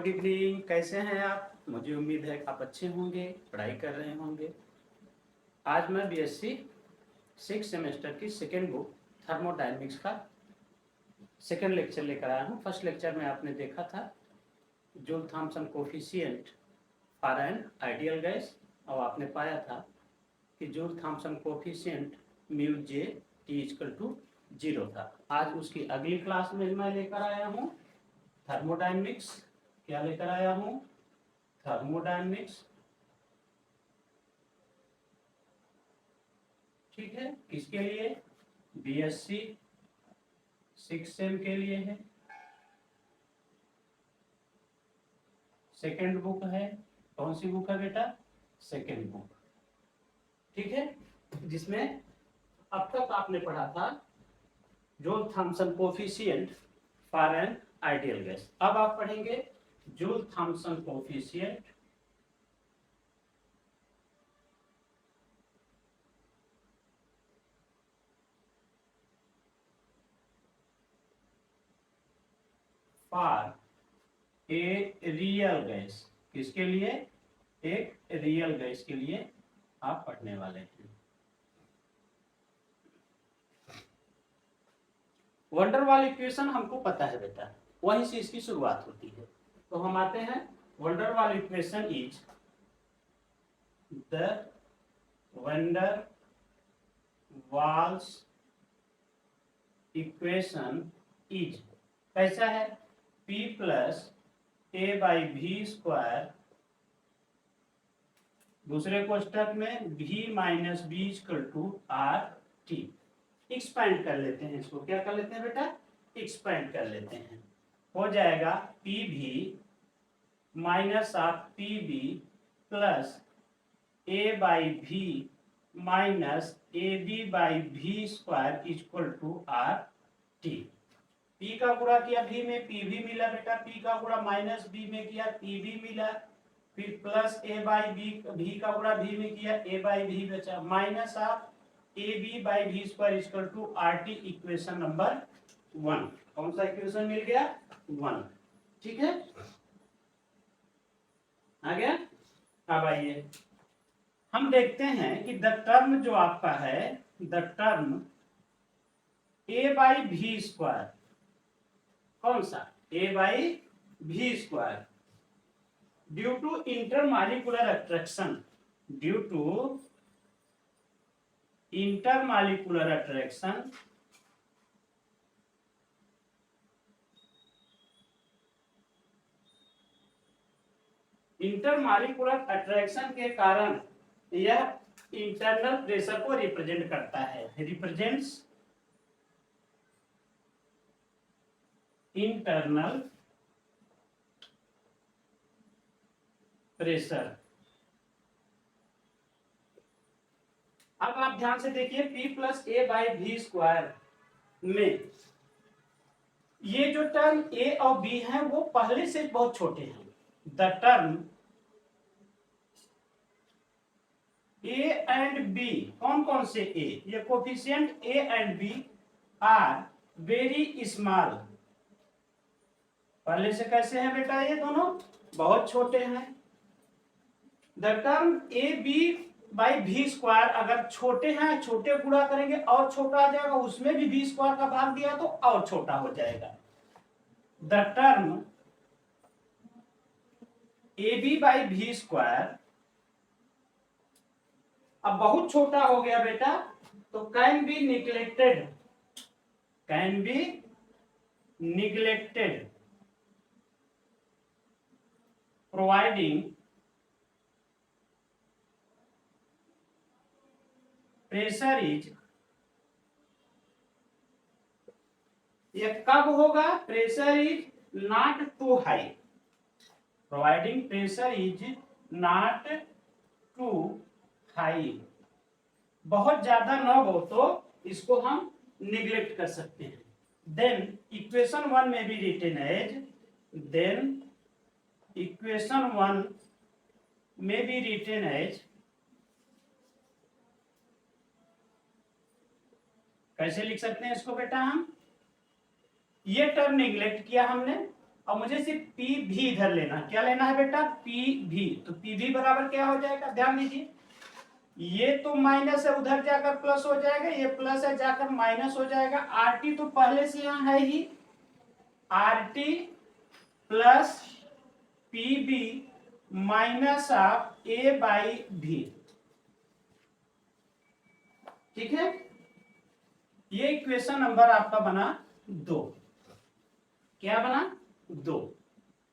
Good evening. कैसे हैं आप? मुझे उम्मीद है कि आप अच्छे होंगे, पढ़ाई कर रहे होंगे। आज मैं बीएससी 6 सेमेस्टर की सेकेंड बुक थर्मोडायनेमिक्स का सेकेंड लेक्चर लेकर आया हूँ। फर्स्ट लेक्चर में आपने देखा था Joule Thomson coefficient for an ideal gas, और आपने पाया था कि Joule Thomson coefficient mu J T equal to 0 था। आज उसकी अगली क्लास में मैं लेकर आया हूँ थर्मोडायनेमिक्स। क्या लेकर आया हूँ? थर्मोडायनेमिक्स। ठीक है, किसके लिए? बीएससी 6 सेम के लिए है। सेकेंड बुक है। कौन सी बुक है बेटा? Second book. ठीक है, जिसमें अब तक आपने पढ़ा था Joule Thomson coefficient for an ideal gas. अब आप पढ़ेंगे joule Thomson coefficient for a real gas. किसके लिए? एक रियल गैस के लिए आप पढ़ने वाले हैं। वंडरवाल इक्वेशन हमको पता है बेटा, वहीं से इसकी शुरुआत होती है। तो हम आते हैं, Van der Waals equation is the Van der Waals equation is कैसा है? P प्लस ए बाई भी स्क्वायर, दूसरे कोष्टक में V minus b equal to R T. Expand कर लेते हैं इसको। क्या कर लेते हैं बेटा? एक्सपेंड कर लेते हैं। हो जाएगा P V minus of P b plus a by V minus a B by भी square equal to R T. P का गुणा किया भी में, पी भी मिला बेटा। पी का गुणा माइनस बी में किया, पी भी मिला। फिर प्लस ए बाई बी, भी का गुणा भी में किया, ए बाई भी बचा, minus of A B by भी square equal to R T. Equation number 1। कौन सा इक्वेशन मिल गया? 1। ठीक है, आ गया। अब आइए हम देखते हैं कि द टर्म जो आपका है, द टर्म ए बाई भी स्क्वायर, कौन सा? ए बाई भी square due to intermolecular attraction, due to intermolecular attraction intermolecular attraction के कारण यह इंटरनल प्रेशर को रिप्रेजेंट करता है। Represents internal pressure. अब आप ध्यान से देखिए, P प्लस ए बाई भी स्क्वायर में ये जो टर्म A और B है वो पहले से बहुत छोटे हैं। The term A and B, कौन कौन से A? ये coefficient A and B are very small. पहले से कैसे हैं बेटा? ये दोनों बहुत छोटे हैं। The term a B by भी स्क्वायर अगर छोटे हैं, छोटे गुणा करेंगे और छोटा आ जाएगा, उसमें भी भी स्क्वायर का भाग दिया तो और छोटा हो जाएगा। The term a B by भी स्क्वायर अब बहुत छोटा हो गया बेटा, तो can be neglected, can be neglected providing pressure is, ये कब होगा? Pressure is not too high, providing pressure is not too high. बहुत ज्यादा न हो तो इसको हम निग्लेक्ट कर सकते हैं। देन इक्वेशन 1 में भी रिटेन एज, देन इक्वेशन 1 में भी रिटेन एज, कैसे लिख सकते हैं इसको बेटा? हम ये टर्म निग्लेक्ट किया हमने, और मुझे सिर्फ पी भी इधर लेना है। क्या लेना है बेटा? पी भी। तो पी भी बराबर क्या हो जाएगा? ध्यान दीजिए, ये तो माइनस है, उधर जाकर प्लस हो जाएगा, ये प्लस है जाकर माइनस हो जाएगा। आर टी तो पहले से यहां है ही, R T plus P B minus of A by B. ठीक है, ये इक्वेशन नंबर आपका बना 2। क्या बना? 2।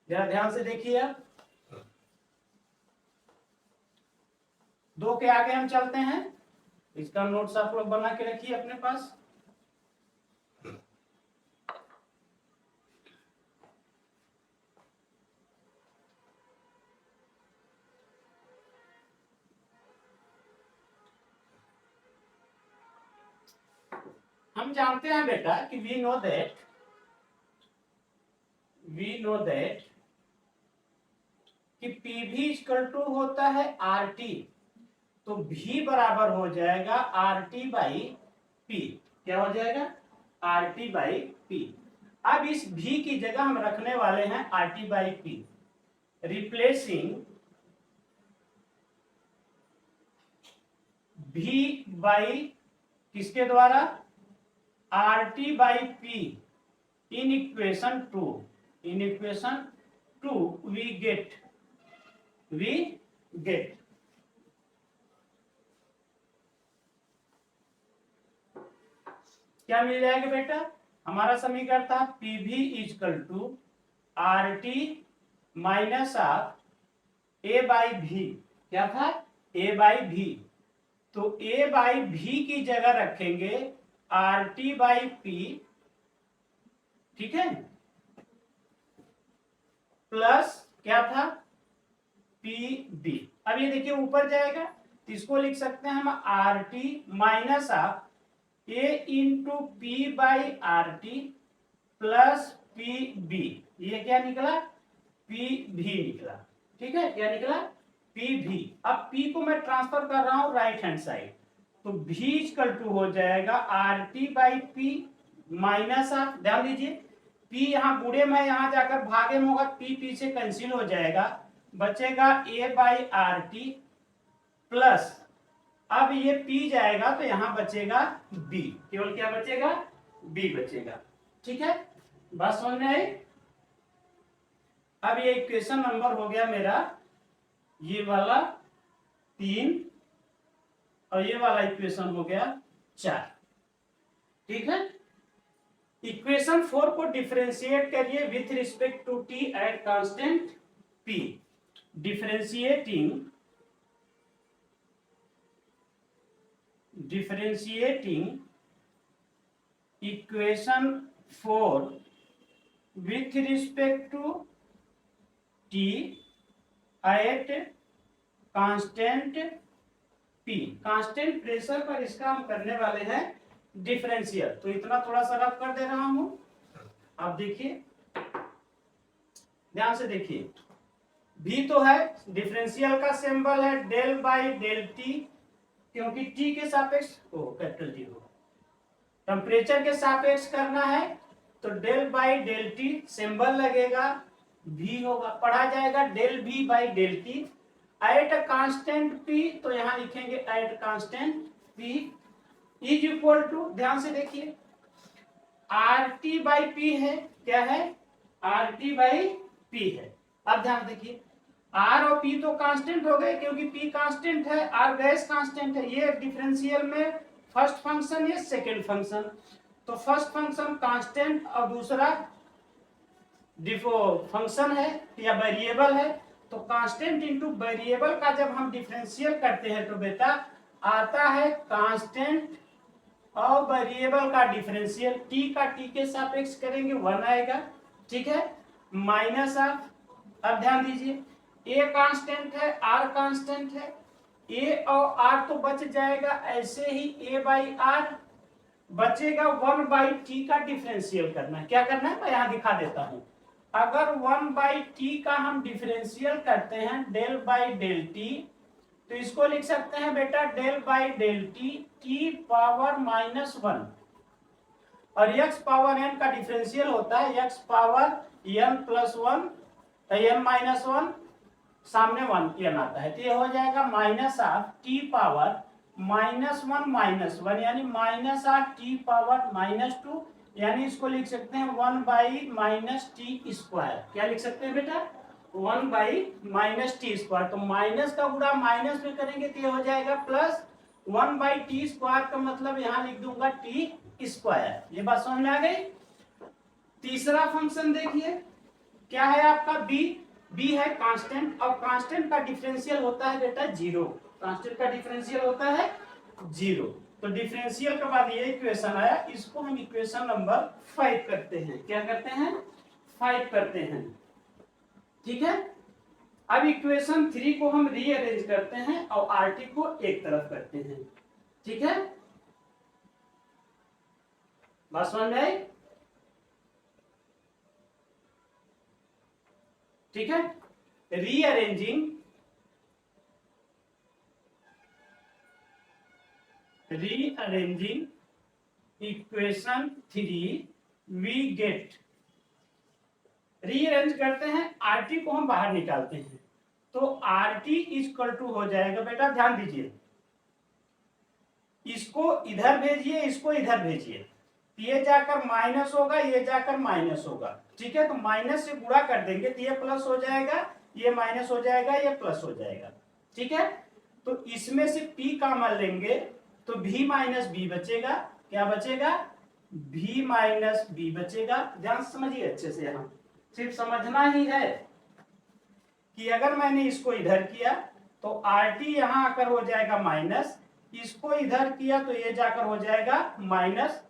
जरा ध्यान से देखिए आप। 2 के आगे हम चलते हैं, इसका नोट्स आप लोग बना के रखिए अपने पास। हम जानते हैं बेटा कि वी नो दैट कि पी भी इक्वल टू होता है आर टी, तो भी बराबर हो जाएगा आर टी बाई पी। क्या हो जाएगा? R T by P. अब इस भी की जगह हम रखने वाले हैं R T by P, replacing V by किसके द्वारा? R T by P in equation 2। In equation 2 we get क्या मिल जाएगा बेटा? हमारा समीकरण था P V equal to R T minus of A by V. क्या था? ए बाई भी। तो ए बाई भी की जगह रखेंगे आर टी बाई पी, ठीक है, प्लस क्या था? P b. अब ये देखिए ऊपर जाएगा तो इसको लिख सकते हैं हम R T minus of a into P by R T plus P b. ये क्या निकला? पी भी निकला। ठीक है, क्या निकला? पी भी। अब पी को मैं ट्रांसफर कर रहा हूं राइट हैंड साइड, तो भी इक्वल टू हो जाएगा R T by P minus of, ध्यान दीजिए पी यहां बूढ़े में यहां जाकर भागे में होगा, पी पीछे कैंसिल हो जाएगा, बचेगा ए बाई आर टी प्लस, अब ये पी जाएगा तो यहां बचेगा बी। केवल क्या बचेगा? बी बचेगा। ठीक है, बात समझ में आई? अब ये इक्वेशन नंबर हो गया मेरा ये वाला 3 और ये वाला इक्वेशन हो गया 4। ठीक है, इक्वेशन 4 को डिफरेंशिएट करिए with respect to T at constant P. Differentiating equation 4 with respect to t at constant P, constant pressure पर इसका हम करने वाले हैं डिफरेंशियल। तो इतना थोड़ा सा रफ कर दे रहा हूं, आप देखिए ध्यान से देखिए। V तो है, डिफरेंशियल का सिंबल है डेल बाई डेल टी, क्योंकि T के सापेक्ष कैपिटल T हो, टेम्परेचर के सापेक्ष करना है तो del by del T symbol लगेगा, V होगा, पढ़ा जाएगा del V by del T at constant P। तो यहां लिखेंगे at constant P is equal to, ध्यान से देखिए, आर टी बाई पी है। क्या है? आर टी बाई पी है। अब ध्यान देखिए, आर और पी तो कांस्टेंट हो गए क्योंकि पी कांस्टेंट है, आर गैस कांस्टेंट है। ये डिफरेंशियल में फर्स्ट फंक्शन, ये सेकेंड फंक्शन। तो फर्स्ट फंक्शन कांस्टेंट और दूसरा फंक्शन है या वेरिएबल है। तो कांस्टेंट इनटू वेरिएबल का जब हम डिफरेंशियल करते हैं तो बेटा आता है कांस्टेंट और वेरिएबल का डिफरेंशियल। टी का टी के सापेक्ष करेंगे 1 आएगा, ठीक है, माइनस ऑफ, अब ध्यान दीजिए ए कांस्टेंट है, आर कांस्टेंट है, ए और आर तो बच जाएगा, ऐसे ही ए बाई आर बचेगा, 1 बाई टी का डिफरेंशियल करना है। क्या करना है मैं यहां दिखा देता हूं। अगर 1 बाई टी का हम डिफरेंशियल करते हैं डेल बाई डेल टी, तो इसको लिख सकते हैं बेटा del by del T, T power -1, और x पावर n का डिफरेंशियल होता है x power n plus one, n minus one, सामने वन n आता है, तो ये हो जाएगा माइनस ऑफ टी पावर -1 यानी माइनस ऑफ टी पावर -2, यानी इसको लिख सकते हैं 1/-t²। क्या लिख सकते हैं बेटा? 1/-t²। तो माइनस का गुणा माइनस में करेंगे तो ये हो जाएगा प्लस 1/t² का मतलब यहाँ लिख दूंगा t²। ये बात समझ में आ गई। तीसरा फंक्शन देखिए क्या है आपका b है कांस्टेंट, और कांस्टेंट का डिफरेंशियल होता है बेटा 0। कांस्टेंट का डिफरेंशियल होता है 0। तो डिफरेंशियल के बाद ये इक्वेशन आया, इसको हम इक्वेशन नंबर 5 करते हैं। क्या करते हैं? 5 करते हैं। ठीक है, अब इक्वेशन 3 को हम रीअरेंज करते हैं और आरटी को एक तरफ करते हैं। ठीक है, बात समझ में आई? ठीक है, rearranging equation 3 we get, rearrange करते हैं, आरटी को हम बाहर निकालते हैं, तो आरटी इक्वल टू हो जाएगा बेटा, ध्यान दीजिए, इसको इधर भेजिए, इसको इधर भेजिए, ये जाकर माइनस होगा, ये जाकर माइनस होगा। ठीक है, तो माइनस से गुणा कर देंगे तो ये प्लस हो जाएगा, ये माइनस हो जाएगा, ये प्लस हो जाएगा। ठीक है, तो इसमें से p कॉमन लेंगे तो v माइनस बी बचेगा। क्या बचेगा? v माइनस बी बचेगा। ध्यान समझिए अच्छे से, यहाँ सिर्फ समझना ही है कि अगर मैंने इसको इधर किया तो आरटी यहाँ आकर हो जाएगा माइनस, इसको इधर किया तो ये जाकर हो जाएगा माइनस।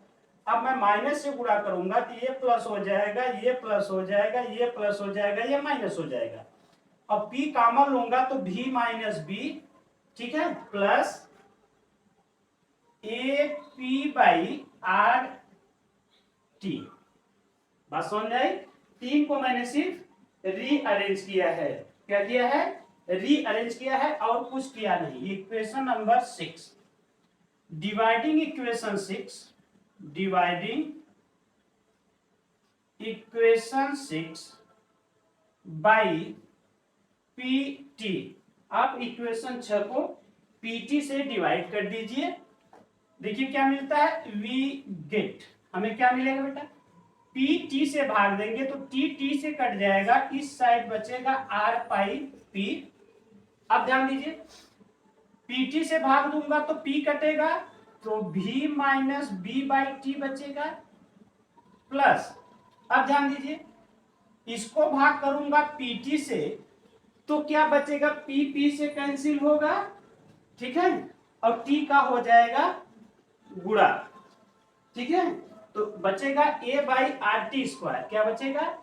अब मैं माइनस से गुणा करूंगा तो ये प्लस हो जाएगा, ये प्लस हो जाएगा, ये प्लस हो जाएगा, ये माइनस हो जाएगा। अब p कॉमन लूंगा तो v माइनस बी, ठीक है, प्लस AP/RT। बात समझ आई? 3 को मैंने सिर्फ रीअरेंज किया है। क्या किया है? रीअरेंज किया है, और कुछ किया नहीं। Equation number 6, dividing equation 6, dividing equation 6 by PT। आप इक्वेशन 6 को PT से डिवाइड कर दीजिए। देखिए क्या मिलता है, वी गेट, हमें क्या मिलेगा बेटा, PT से भाग देंगे तो T से कट जाएगा, इस साइड बचेगा R/P। अब ध्यान दीजिए, PT से भाग दूंगा तो P कटेगा, तो V माइनस B/T बचेगा, प्लस, अब ध्यान दीजिए, इसको भाग करूंगा PT से तो क्या बचेगा, P से कैंसिल होगा, ठीक है, और T का हो जाएगा गुणा। ठीक है, तो बचेगा A/RT²। क्या बचेगा?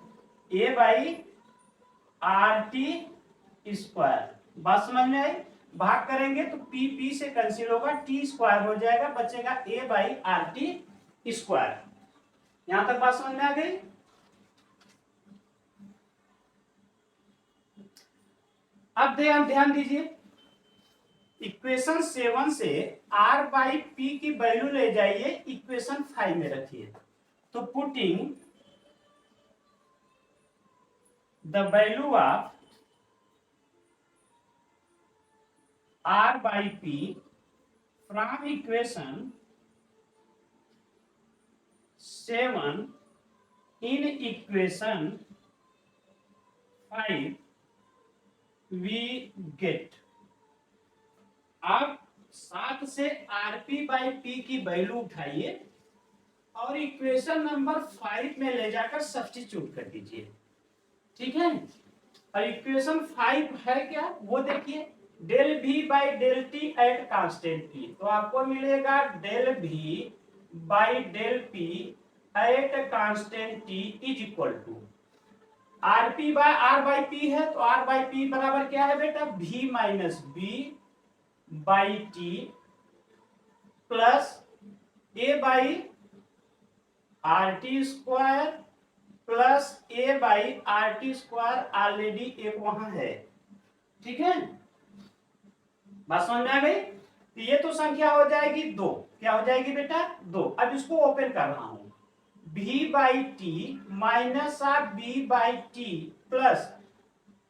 A/RT²। बात समझ में आई? भाग करेंगे तो P से कैंसिल होगा, T² हो जाएगा, बचेगा A/RT²। यहां तक बात समझ में आ गई? अब ध्यान दीजिए, इक्वेशन 7 से R/P की वैल्यू ले जाइए, इक्वेशन 5 में रखिए, तो putting the value of R/P from equation 7 in equation 5 we get. आप 7 से RP/P की वैल्यू उठाइए और इक्वेशन नंबर 5 में ले जाकर सब्स्टिट्यूट कर दीजिए। ठीक है, और इक्वेशन 5 है क्या वो देखिए, डेल V/डेल T एट कांस्टेंट P, तो आपको मिलेगा डेल V/डेल P at constant T is equal to R/P है, तो R/P बराबर क्या है बेटा, V minus B/T plus A/RT² plus A/RT² already एक वहां है। ठीक है, बात समझ में आ गई? तो ये तो संख्या हो जाएगी 2। क्या हो जाएगी बेटा? 2। अब इसको ओपन कर रहा हूं, v by T minus of b by T plus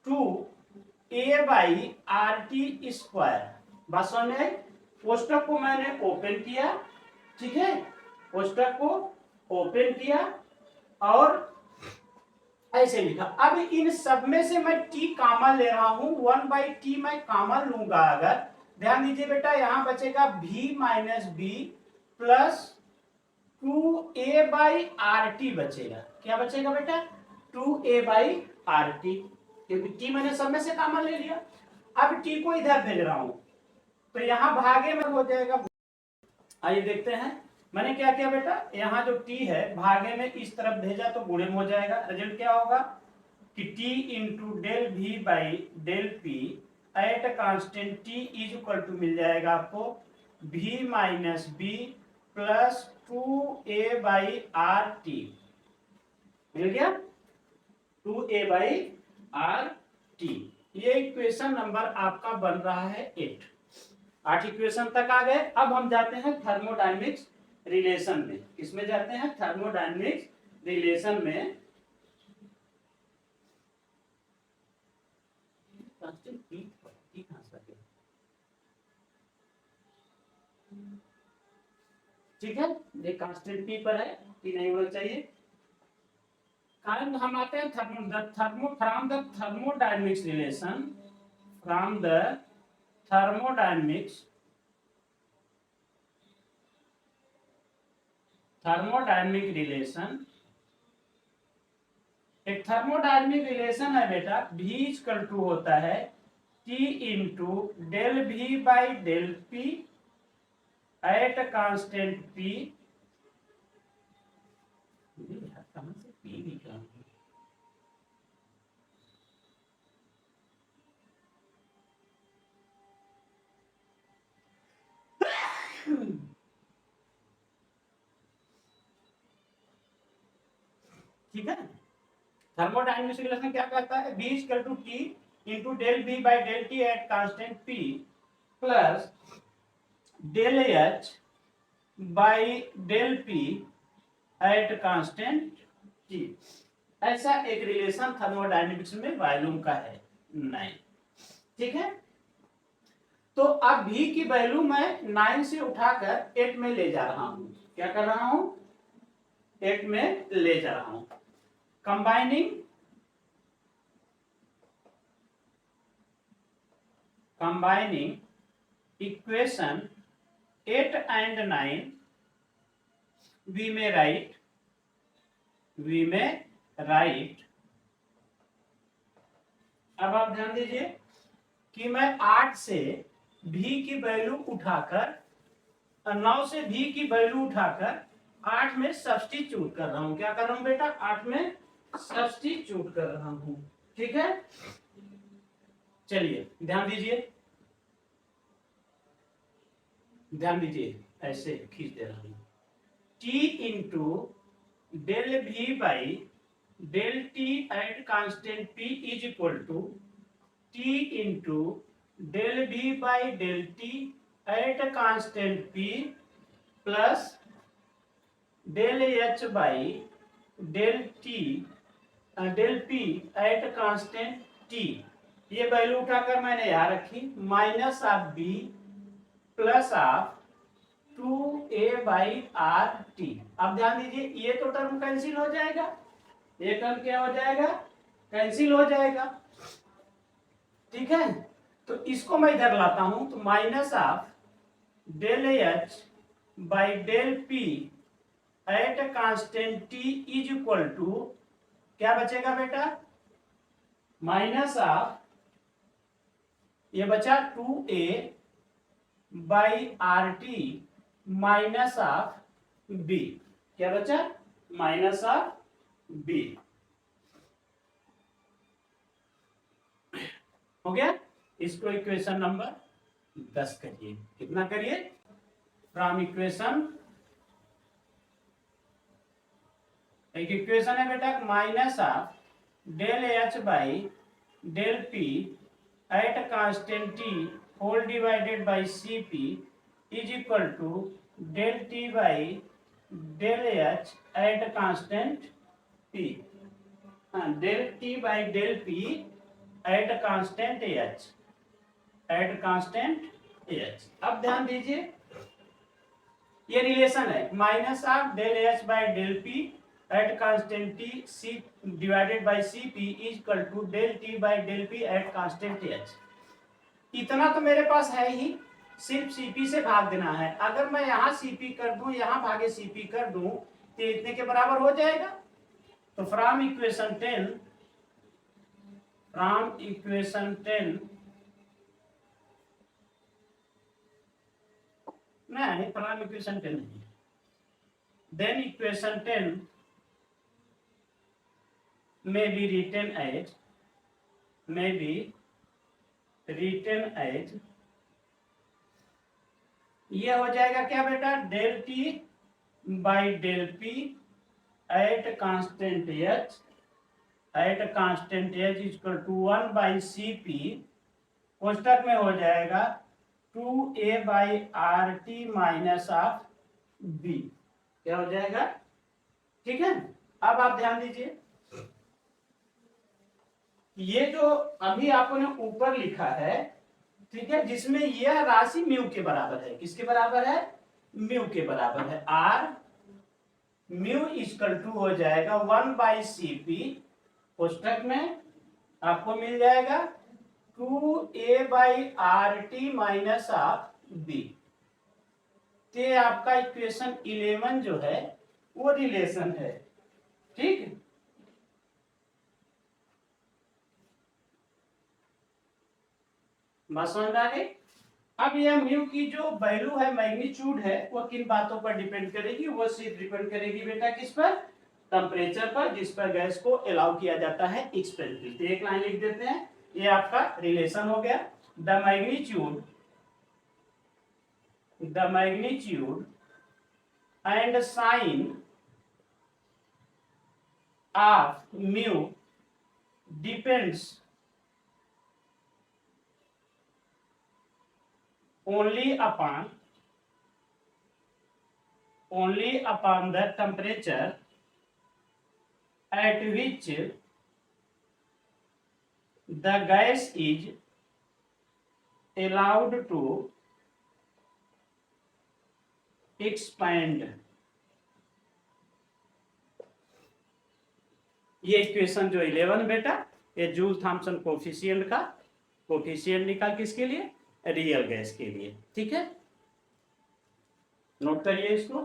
2a by R T square. बात समझ में आई? कोष्टक को मैंने ओपन किया, ठीक है, कोष्टक को ओपन किया और ऐसे लिखा। अब इन सब में से मैं t कॉमन ले रहा हूं, 1 बाई टी मैं कॉमन लूंगा। अगर ध्यान दीजिए बेटा, यहां बचेगा v minus B plus 2a by R T बचेगा। क्या बचेगा बेटा? 2a बाई आर टी, क्योंकि t मैंने सब में से कॉमन ले लिया। अब t को इधर भेज रहा हूं तो यहां भागे में हो जाएगा। आइए देखते हैं मैंने क्या किया बेटा, यहाँ जो t है भागे में इस तरफ भेजा तो गुणे में हो जाएगा। रिजल्ट क्या होगा कि t into del V by del P at constant t is equal to मिल जाएगा आपको v minus B plus 2a by R T. मिल गया 2a बाई आर टी। ये इक्वेशन नंबर आपका बन रहा है 8 इक्वेशन तक आ गए। अब हम जाते हैं थर्मोडायनेमिक्स रिलेशन में। किसमें जाते हैं? थर्मोडायनेमिक्स रिलेशन में। ठीक है, ये कांस्टेंट पी पर है, पी नहीं होना चाहिए। कारण हम आते हैं from the thermodynamics relation, from the thermodynamics thermodynamic relation. एक थर्मोडायनेमिक रिलेशन है बेटा, V इक्वल टू होता है T into del V by del P at constant P। कहां से P निकाल? ठीक है, थर्मोडायनेमिक्स रिलेशन क्या कहता है? V equal to T into del V by del T at constant P plus del H by del P at constant T। ऐसा एक रिलेशन थर्मोडायनेमिक्स में वॉल्यूम का है 9। ठीक है, तो अब V की वैल्यू मैं 9 से उठाकर 8 में ले जा रहा हूं। क्या कर रहा हूं? 8 में ले जा रहा हूं। combining equation 8 and 9 we may write अब आप ध्यान दीजिए कि मैं 8 से v की वैल्यू उठाकर 9 से v की वैल्यू उठाकर 8 में सब्स्टिट्यूट कर रहा हूं। क्या कर रहा हूं बेटा? 8 में सब्स्टिट्यूट कर रहा हूं। ठीक है, चलिए ध्यान दीजिए, ऐसे खींच दे रहा हूं। T into del V by del T at constant P is equal to T into del V by del T at constant P plus del H by del P at constant T। ये value उठाकर मैंने यहां रखी, minus of B plus of 2a by R T. अब ध्यान दीजिए, ये तो टर्म कैंसिल हो जाएगा, ये टर्म क्या हो जाएगा? कैंसिल हो जाएगा। ठीक है, तो इसको मैं इधर लाता हूं तो minus of del H by del P at constant T is equal to क्या बचेगा बेटा? माइनस ऑफ ये बचा 2a by R T minus of B. क्या बचा? Minus of b. हो गया। इसको इक्वेशन नंबर 10 करिए। कितना करिए? फ्रॉम इक्वेशन, एक इक्वेशन है बेटा minus of del H by del P at constant T whole divided by C P is equal to del T by del H at constant P, del T by del P at constant H, at constant H. अब ध्यान दीजिए ये relation है minus of del H by del P at constant T C divided by C P is equal to del T by del P at constant H. इतना तो मेरे पास है ही, सिर्फ सीपी से भाग देना है। अगर मैं यहाँ सीपी कर दूं, यहाँ भागे सीपी कर दूं, तो इतने के बराबर हो जाएगा। तो फ्रॉम इक्वेशन 10 नहीं, फ्रॉम इक्वेशन 10 नहीं, then equation 10 may be written as ये हो जाएगा क्या बेटा, del T by del P at constant H equal to 1 by C P, कोष्टक में हो जाएगा 2a by R T minus of B. क्या हो जाएगा, ठीक है। अब आप ध्यान दीजिए, ये जो अभी आपने ऊपर लिखा है, ठीक है, जिसमें यह राशि म्यू के बराबर है। किसके बराबर है, म्यू के बराबर है। आर म्यू इक्वल टू हो जाएगा 1 बाई सी पी, कोष्टक में आपको मिल जाएगा 2a by R T minus of b. ते आपका इक्वेशन 11 जो है वो रिलेशन है, ठीक है। बात समझ में आ गई। अब यह म्यू की जो वैल्यू है, मैग्नीट्यूड है, वो किन बातों पर डिपेंड करेगी, वो सिर्फ डिपेंड करेगी बेटा किस पर, टेम्परेचर पर, जिस पर गैस को अलाउ किया जाता है एक्सपेंड। तो एक लाइन लिख देते हैं, ये आपका रिलेशन हो गया। The magnitude and sign of mu depends only upon the temperature at which the gas is allowed to expand। ये इक्वेशन जो 11 बेटा, ये जूल थॉम्सन कोफिशिएंट का कोफिशिएंट निकाल किसके लिए, रियल गैस के लिए, ठीक है। नोट करिए इसको।